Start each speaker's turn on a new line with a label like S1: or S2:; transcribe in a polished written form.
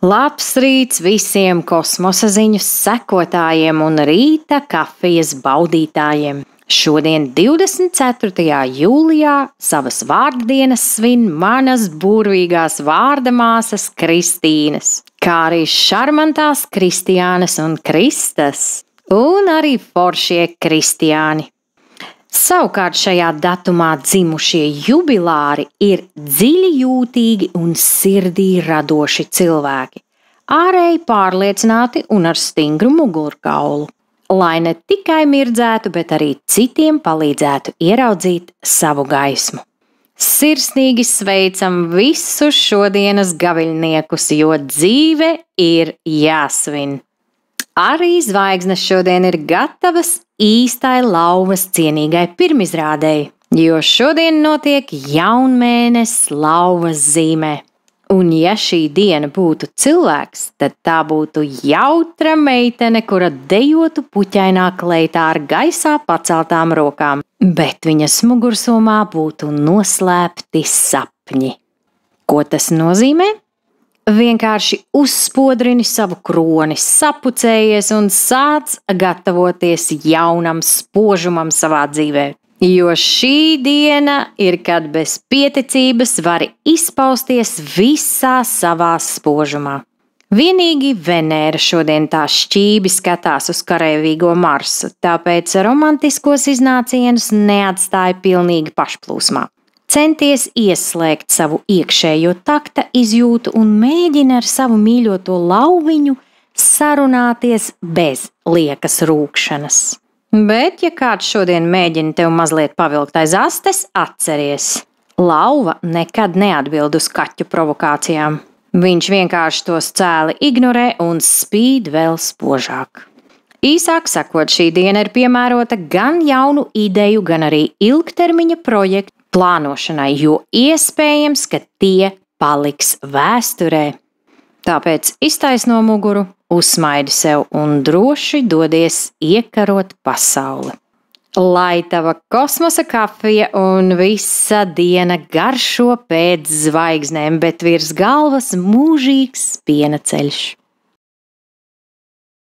S1: Labs rīts visiem kosmosa ziņu sekotājiem un rīta kafijas baudītājiem. Šodien, 24. jūlijā, savas vārdienas svin manas burvīgās vārdamāsas Kristīnas, kā arī šarmantās Kristiānas un Kristas, un arī foršie kristiāni. Savukārt šajā datumā dzimušie jubilāri ir dziļi jūtīgi un sirdī radoši cilvēki, ārēji pārliecināti un ar stingru mugurkaulu, lai ne tikai mirdzētu, bet arī citiem palīdzētu ieraudzīt savu gaismu. Sirsnīgi sveicam visus šodienas gaviļniekus, jo dzīve ir jāsvin. Arī zvaigznes šodien ir gatavas īstai lauvas cienīgai pirmizrādei, jo šodien notiek jaunmēnesis lauvas zīmē. Un ja šī diena būtu cilvēks, tad tā būtu jautra meitene, kura dejotu puķainā kleitā ar gaisā paceltām rokām, bet viņas mugursomā būtu noslēpti sapņi. Ko tas nozīmē? Vienkārši uzspodrini savu kroni, sapucējies un sāc gatavoties jaunam spožumam savā dzīvē. Jo šī diena ir, kad bez pieticības vari izpausties visā savā spožumā. Vienīgi Venēra šodien tā šķībi skatās uz karavīgo Marsu, tāpēc romantiskos iznācienus neatstāja pilnīgi pašplūsmā. Centies ieslēgt savu iekšējo takta izjūtu un mēģina ar savu mīļoto lauviņu sarunāties bez liekas rūkšanas. Bet, ja kāds šodien mēģina tev mazliet pavilkt aiz astes, atceries, lauva nekad neatbild uz kaķu provokācijām. Viņš vienkārši tos cēli ignorē un spīd vēl spožāk. Īsāk sakot, šī diena ir piemērota gan jaunu ideju, gan arī ilgtermiņa projektu plānošanai, jo iespējams, ka tie paliks vēsturē. Tāpēc iztaisno muguru, uzsmaidi sev un droši dodies iekarot pasauli. Lai tava kosmosa kafija un visa diena garšo pēc zvaigznēm, bet virs galvas mūžīgs piena ceļš.